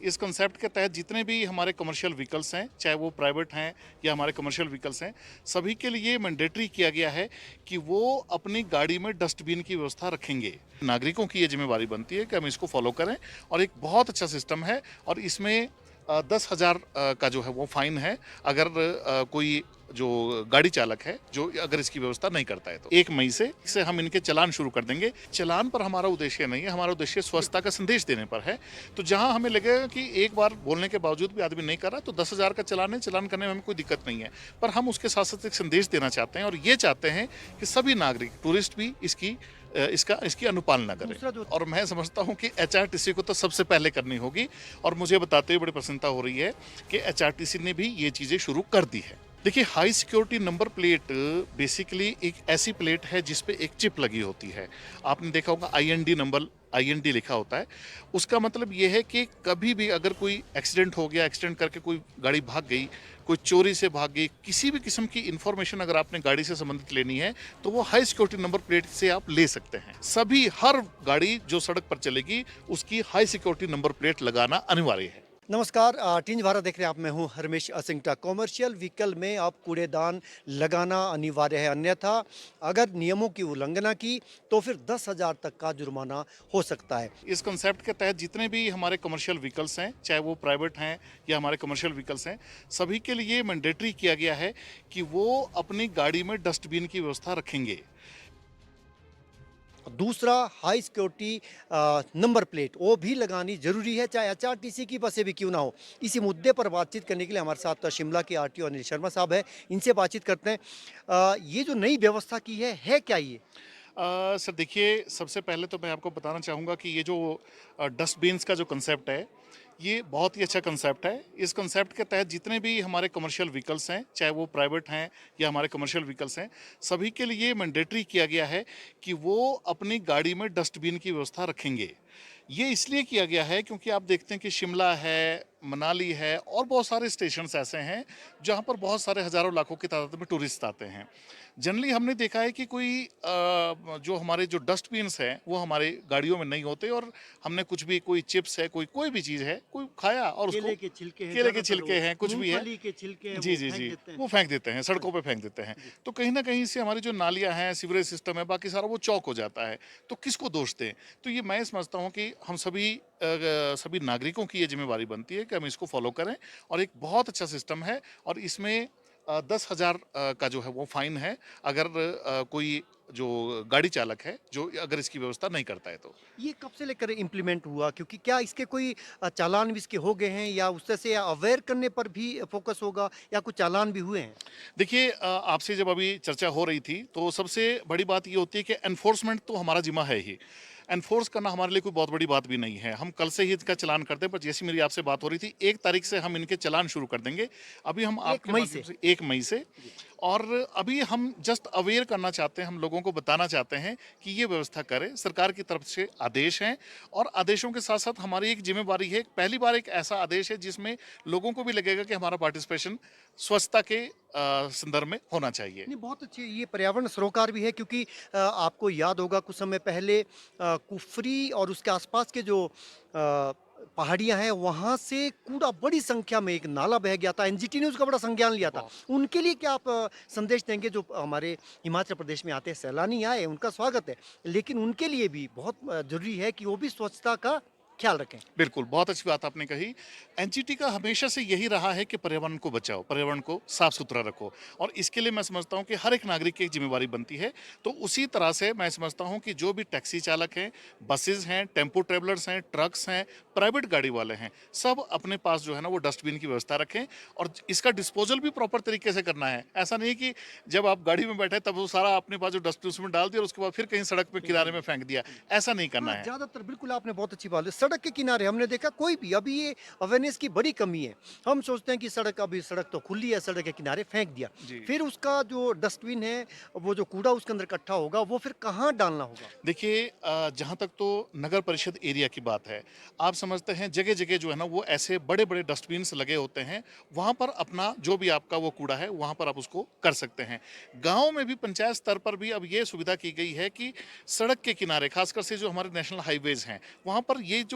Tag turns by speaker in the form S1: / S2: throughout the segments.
S1: इस कॉन्सेप्ट के तहत जितने भी हमारे कमर्शियल व्हीकल्स हैं, चाहे वो प्राइवेट हैं या हमारे कमर्शियल व्हीकल्स हैं, सभी के लिए मैंडेटरी किया गया है कि वो अपनी गाड़ी में डस्टबिन की व्यवस्था रखेंगे। नागरिकों की ये जिम्मेवारी बनती है कि हम इसको फॉलो करें और एक बहुत अच्छा सिस्टम है और इसमें 10,000 का जो है वो फाइन है अगर कोई जो गाड़ी चालक है जो अगर इसकी व्यवस्था नहीं करता है। तो 1 मई से हम इनके चालान शुरू कर देंगे। चालान पर हमारा उद्देश्य नहीं है, हमारा उद्देश्य स्वच्छता का संदेश देने पर है। तो जहां हमें लगेगा कि एक बार बोलने के बावजूद भी आदमी नहीं कर रहा तो 10,000 का चालान है, चालान करने में हमें कोई दिक्कत नहीं है। पर हम उसके साथ साथ एक संदेश देना चाहते हैं और ये चाहते हैं कि सभी नागरिक, टूरिस्ट भी इसकी अनुपालना करें। और मैं समझता हूं कि एचआरटीसी को तो सबसे पहले करनी होगी और मुझे बताते हुए बड़ी प्रसन्नता हो रही है कि एचआरटीसी ने भी ये चीजें शुरू कर दी है। देखिए, high security number plate basically एक ऐसी प्लेट है जिसपे एक चिप लगी होती है। आपने देखा होगा आईएनडी नंबर, आईएनडी लिखा होता है। उसका मतलब ये है कि कभी भी अगर कोई एक्सीडेंट हो गया, एक्सीडेंट करके कोई गाड़ी भाग गई, कोई चोरी से भाग गई, किसी भी किस्म की इंफॉर्मेशन अगर आपने गाड़ी से संबंधित लेनी है तो वो हाई सिक्योरिटी नंबर प्लेट से आप ले सकते हैं। सभी हर गाड़ी जो सड़क पर चलेगी उसकी हाई सिक्योरिटी नंबर प्लेट लगाना अनिवार्य है।
S2: नमस्कार, टीन्स भारत देख रहे हैं आप। मैं हूं हरमेश असिंगटा। कॉमर्शियल व्हीकल में आप कूड़ेदान लगाना अनिवार्य है, अन्यथा अगर नियमों की उल्लंघना की तो फिर 10,000 तक का जुर्माना हो सकता है।
S1: इस कॉन्सेप्ट के तहत जितने भी हमारे कमर्शियल व्हीकल्स हैं, चाहे वो प्राइवेट हैं या हमारे कमर्शियल व्हीकल्स हैं, सभी के लिए मैंडेटरी किया गया है कि वो अपनी गाड़ी में डस्टबिन की व्यवस्था रखेंगे।
S2: दूसरा, हाई सिक्योरिटी नंबर प्लेट वो भी लगानी जरूरी है, चाहे एचआरटीसी की बसें भी क्यों ना हो। इसी मुद्दे पर बातचीत करने के लिए हमारे साथ शिमला के आरटीओ अनिल शर्मा साहब है। इनसे बातचीत करते हैं। ये जो नई व्यवस्था की है क्या ये?
S1: सर देखिए, सबसे पहले तो मैं आपको बताना चाहूँगा कि ये जो डस्टबिन्स का जो कंसेप्ट है, ये बहुत ही अच्छा कंसेप्ट है। इस कंसेप्ट के तहत जितने भी हमारे कमर्शियल व्हीकल्स हैं, चाहे वो प्राइवेट हैं या हमारे कमर्शियल व्हीकल्स हैं, सभी के लिए मैंडेटरी किया गया है कि वो अपनी गाड़ी में डस्टबिन की व्यवस्था रखेंगे। ये इसलिए किया गया है क्योंकि आप देखते हैं कि शिमला है, मनाली है और बहुत सारे स्टेशंस ऐसे हैं जहाँ पर बहुत सारे हज़ारों लाखों की तादाद में टूरिस्ट आते हैं। जनरली हमने देखा है कि कोई जो हमारे जो डस्टबिन्स हैं वो हमारे गाड़ियों में नहीं होते और हमने कुछ भी, कोई चिप्स है, कोई कोई भी चीज़ है, कोई खाया और उसको,
S2: केले के छिलके हैं,
S1: केले के
S2: ज़्यादातर
S1: छिलके
S2: लोग
S1: हैं, कुछ भी है।
S2: मूँगफली के छिलके हैं,
S1: जी,
S2: वो
S1: जी,
S2: फेंक
S1: जी।
S2: देते हैं।
S1: वो फेंक देते हैं,
S2: हाँ
S1: सड़कों
S2: जी,
S1: पे फेंक देते हैं।
S2: जी।
S1: तो कहीं न कहीं इससे हमारी जो नालियाँ हैं, सीवरेज सिस्टम है, बाकी सारा वो चॉक हो जाता है। तो किसको दोष दें? तो ये मैं समझता हूँ कि हम सभी नागरिकों की ये ज़िम्मेवारी बनती है कि हम इसको फ़ॉलो करें और एक बहुत अच्छा सिस्टम है और इसमें 10,000 का जो है वो फाइन है अगर कोई जो गाड़ी चालक है, जो अगर इसकी व्यवस्था नहीं करता है तो।
S2: ये कब से लेकर इम्प्लीमेंट हुआ? क्योंकि क्या इसके कोई चालान भी इसके हो गए हैं, या उससे से अवेयर करने पर भी फोकस होगा, या कुछ चालान भी हुए हैं?
S1: देखिए, आपसे जब अभी चर्चा हो रही थी तो सबसे बड़ी बात ये होती है कि एनफोर्समेंट तो हमारा जिम्मा है ही। एनफोर्स करना हमारे लिए कोई बहुत बड़ी बात भी नहीं है। हम कल से ही इसका चालान करते हैं, पर जैसी मेरी आपसे बात हो रही थी 1 तारीख से हम इनके चालान शुरू कर देंगे। अभी हम
S2: 1
S1: आपके
S2: मई
S1: माध्यम
S2: से?
S1: से 1 मई से, और अभी हम जस्ट अवेयर करना चाहते हैं, हम लोगों को बताना चाहते हैं कि ये व्यवस्था करें। सरकार की तरफ से आदेश हैं और आदेशों के साथ-साथ हमारी एक ज़िम्मेवारी है। पहली बार एक ऐसा आदेश है जिसमें लोगों को भी लगेगा कि हमारा पार्टिसिपेशन स्वच्छता के संदर्भ में होना चाहिए।
S2: नहीं, बहुत अच्छी ये पर्यावरण सरोकार भी है, क्योंकि आपको याद होगा कुछ समय पहले कुफरी और उसके आसपास के जो पहाड़ियाँ हैं, वहाँ से कूड़ा बड़ी संख्या में, एक नाला बह गया था, एनजीटी ने उसका बड़ा संज्ञान लिया था। उनके लिए क्या आप संदेश देंगे? जो हमारे हिमाचल प्रदेश में आते हैं, सैलानी आए, उनका स्वागत है, लेकिन उनके लिए भी बहुत ज़रूरी है कि वो भी स्वच्छता का ख्याल रखें।
S1: बिल्कुल, बहुत अच्छी बात आपने कही। एनजीटी का हमेशा से यही रहा है कि पर्यावरण को बचाओ, पर्यावरण को साफ-सुथरा रखो और इसके लिए मैं समझता हूँ कि हर एक नागरिक की एक ज़िम्मेवारी बनती है। तो उसी तरह से मैं समझता हूँ कि जो भी टैक्सी चालक हैं, बसेज़ हैं, टेम्पो ट्रैवलर्स हैं, ट्रक्स हैं, प्राइवेट गाड़ी वाले हैं, सब अपने पास जो है ना वो डस्टबिन की व्यवस्था रखें और इसका डिस्पोज़ल भी प्रॉपर तरीके से करना है। ऐसा नहीं कि जब आप गाड़ी में बैठे तब वो सारा अपने पास जो डस्टबिन उसमें डाल दिया और उसके बाद फिर कहीं सड़क पे
S2: बिल्कुल,
S1: किनारे में फेंक दिया।
S2: बिल्कुल।
S1: ऐसा नहीं करना
S2: हाँ,
S1: है।
S2: ज़्यादातर बिल्कुल आपने बहुत अच्छी बात है। सड़क के किनारे हमने देखा कोई भी, अभी ये अवेयरनेस की बड़ी कमी है। हम सोचते हैं कि सड़क, अभी सड़क तो खुली है, सड़क के किनारे फेंक दिया।
S1: जी।
S2: फिर उसका जो डस्टबिन है, वो जो कूड़ा उसके अंदर इकट्ठा होगा, वो फिर कहाँ डालना होगा?
S1: देखिए, जहाँ तक तो नगर परिषद एरिया की बात है, आप समझते हैं जगह-जगह जो है ना वो ऐसे बड़े-बड़े डस्टबिन्स लगे होते हैं, वहाँ पर अपना जो भी आपका वो कूड़ा है, वहाँ पर आप उसको कर सकते हैं। गाँव में भी पंचायत स्तर पर भी अब ये सुविधा की गई है कि सड़क के किनारे, खासकर से जो हमारे नेशनल हाइवेज़ हैं, वहाँ पर ये जो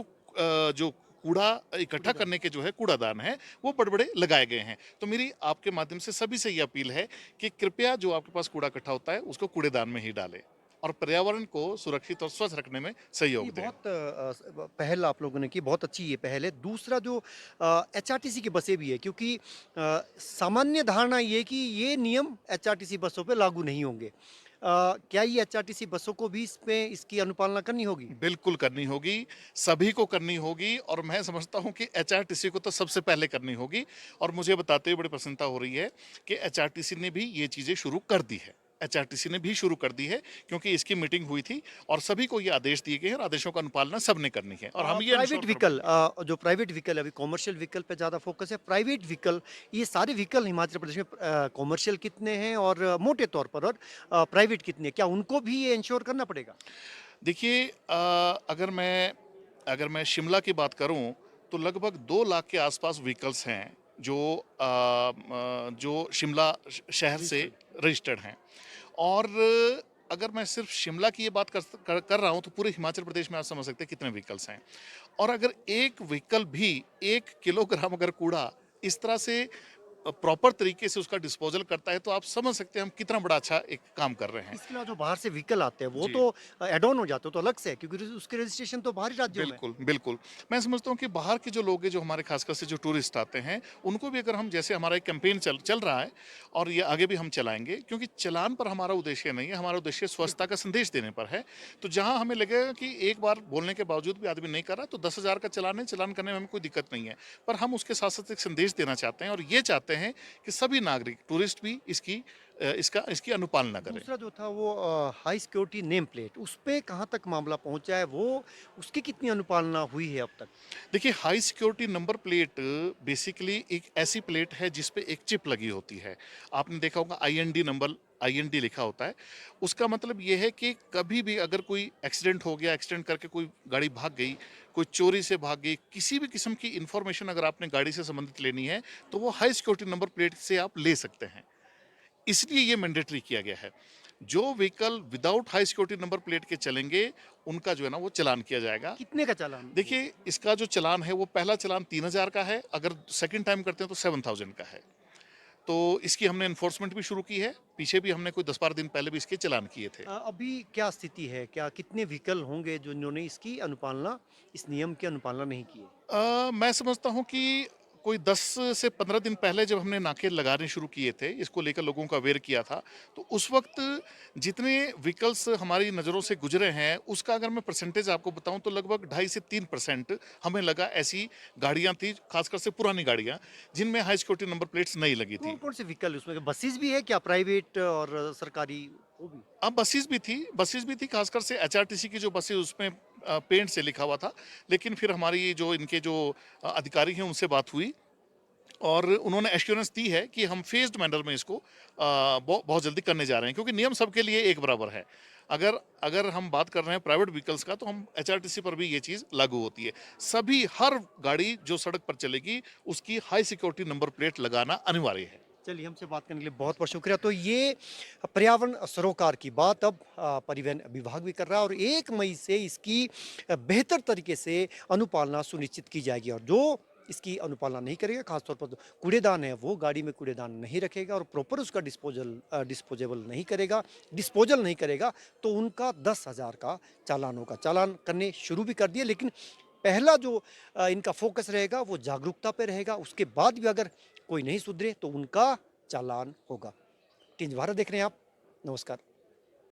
S1: कूड़ा इकट्ठा करने के जो है कूड़ादान है वो बड़े-बड़े लगाए गए हैं। तो मेरी आपके माध्यम से सभी से ये अपील है कि कृपया जो आपके पास कूड़ा इकट्ठा होता है उसको कूड़ेदान में ही डालें और पर्यावरण को सुरक्षित और स्वच्छ रखने में
S2: ये
S1: सहयोग दें।
S2: बहुत पहल आप लोगों ने की, बहुत अच्छी ये पहल है। दूसरा जो एचआरटीसी की बसें भी है, क्योंकि सामान्य धारणा ये है कि ये नियम एचआरटीसी बसों पे लागू नहीं होंगे। क्या ये एचआरटीसी बसों को भी इसमें इसकी अनुपालना करनी होगी?
S1: बिल्कुल करनी होगी, सभी को करनी होगी और मैं समझता हूँ कि एचआरटीसी को तो सबसे पहले करनी होगी और मुझे बताते हुए बड़ी प्रसन्नता हो रही है कि एचआरटीसी ने भी ये चीज़ें शुरू कर दी है। एचआरटीसी ने भी शुरू कर दी है क्योंकि इसकी मीटिंग हुई थी और सभी को ये आदेश दिए गए हैं और आदेशों का अनुपालना सबने करनी है और हम ये
S2: प्राइवेट
S1: इंश्योर
S2: व्हीकल
S1: करवाएंगे।
S2: जो प्राइवेट व्हीकल है, अभी कॉमर्शियल व्हीकल पे ज़्यादा फोकस है। प्राइवेट व्हीकल, ये सारे व्हीकल हिमाचल प्रदेश में कॉमर्शियल कितने हैं और मोटे तौर पर, और प्राइवेट कितने हैं? क्या उनको भी ये इंश्योर करना पड़ेगा?
S1: देखिए अगर मैं शिमला की बात करूं तो लगभग 2 लाख के आसपास व्हीकल्स हैं जो जो शिमला शहर से
S2: रजिस्टर्ड।
S1: रजिस्टर्ड हैं और अगर मैं सिर्फ शिमला की ये बात कर रहा हूं तो पूरे हिमाचल प्रदेश में आप समझ सकते हैं कितने व्हीकल्स हैं और अगर एक व्हीकल भी 1 किलोग्राम अगर कूड़ा इस तरह से प्रॉपर तरीके से उसका डिस्पोजल करता है तो आप समझ सकते हैं हम कितना बड़ा अच्छा एक काम कर रहे हैं।
S2: इसके अलावा जो बाहर से व्हीकल आते हैं वो
S1: जी।
S2: तो ऐड ऑन हो जाते हैं, तो अलग से है, क्योंकि उसके रजिस्ट्रेशन तो बाहरी राज्यों में है।
S1: बिल्कुल, बिल्कुल। मैं समझता हूँ कि बाहर के जो लोग हैं, जो हमारे ख़ासकर से जो टूरिस्ट आते हैं, उनको भी अगर हम जैसे हमारा एक कैंपेन चल चल रहा है और ये आगे भी हम चलाएँगे क्योंकि चालान पर हमारा उद्देश्य नहीं है, हमारा उद्देश्य स्वच्छता का संदेश देने पर है। तो जहाँ हमें लगेगा कि एक बार बोलने के बावजूद भी आदमी नहीं कर रहा, तो 10,000 का चालान है, चालान करने में हमें कोई दिक्कत नहीं है। पर हम उसके साथ-साथ एक संदेश देना चाहते हैं और ये चाहते हैं कि सभी नागरिक, टूरिस्ट भी इसकी अनुपालना करें।
S2: दूसरा जो था वो हाई सिक्योरिटी नेम प्लेट, उस पे कहाँ तक मामला पहुंचा है, वो उसकी कितनी अनुपालना हुई है अब तक?
S1: देखिए high security number plate basically एक ऐसी प्लेट है जिस पे एक चिप लगी होती है। आपने देखा होगा आईएनडी नंबर आईएनडी लिखा होता है। उसका मतलब ये है कि कभी भी अगर कोई एक्सीडेंट हो गया, एक्सीडेंट करके कोई गाड़ी भाग गई, कोई चोरी से भाग गई, किसी भी किस्म की इंफॉर्मेशन अगर आपने गाड़ी से संबंधित लेनी है, तो वो हाई सिक्योरिटी नंबर प्लेट से आप ले सकते हैं। इसलिए ये मैंडेटरी किया गया है। जो vehicle without high security number plate के चलेंगे, उनका जो है ना वो चालान किया जाएगा।
S2: कितने का चालान वो?
S1: देखिए, इसका जो चालान है वो पहला चालान 3,000 का है, अगर सेकंड टाइम करते हैं तो 7,000 का है। तो इसकी हमने एनफोर्समेंट भी शुरू की है, पीछे भी हमने कोई 10-12 दिन पहले भी इसके चालान किए थे।
S2: अभी क्या स्थिति है? क्या कितने व्हीकल होंगे जो जिन्होंने इसकी अनुपालना, इस नियम की अनुपालना नहीं की है?
S1: मैं समझता हूँ कि कोई 10 से 15 दिन पहले जब हमने नाके लगाने शुरू किए थे, इसको लेकर लोगों को अवेयर किया था, तो उस वक़्त जितने व्हीकल्स हमारी नज़रों से गुज़रे हैं, उसका अगर मैं परसेंटेज आपको बताऊँ तो लगभग 2.5 से 3% हमें लगा ऐसी गाड़ियाँ थी, ख़ासकर से पुरानी गाड़ियाँ, जिनमें हाई सिक्योरिटी नंबर प्लेट्स नहीं लगी थी।
S2: कौन-कौन से व्हीकल उसमें? बसेस भी है क्या, प्राइवेट और सरकारी, वो भी?
S1: अब बसेस भी थी खासकर से एचआरटीसी की जो बसें उसमें पेंट से लिखा हुआ था लेकिन फिर हमारी जो इनके जो अधिकारी हैं उनसे बात हुई और उन्होंने एश्योरेंस दी है कि हम फेज्ड मैनर में इसको बहुत जल्दी करने जा रहे हैं क्योंकि नियम सबके लिए एक बराबर है। अगर अगर हम बात कर रहे हैं प्राइवेट व्हीकल्स का तो हम एचआरटीसी पर भी ये चीज़ लागू होती है। सभी हर गाड़ी जो सड़क पर चलेगी उसकी हाई सिक्योरिटी नंबर प्लेट लगाना अनिवार्य है।
S2: चलिए, हमसे बात करने के लिए बहुत-बहुत शुक्रिया। तो ये पर्यावरण सरोकार की बात अब परिवहन विभाग भी कर रहा है, और 1 मई से इसकी बेहतर तरीके से अनुपालना सुनिश्चित की जाएगी, और जो इसकी अनुपालना नहीं करेगा, खासतौर पर जो कूड़ेदान है, वो गाड़ी में कूड़ेदान नहीं रखेगा और प्रॉपर उसका डिस्पोजल नहीं करेगा, तो उनका 10,000 का चालान होगा। चालान करने शुरू भी कर दिए, लेकिन पहला जो इनका फ़ोकस रहेगा वो जागरूकता पे रहेगा। उसके बाद भी अगर कोई नहीं सुधरे तो उनका चालान होगा। टिंज भारत देख रहे हैं आप। नमस्कार।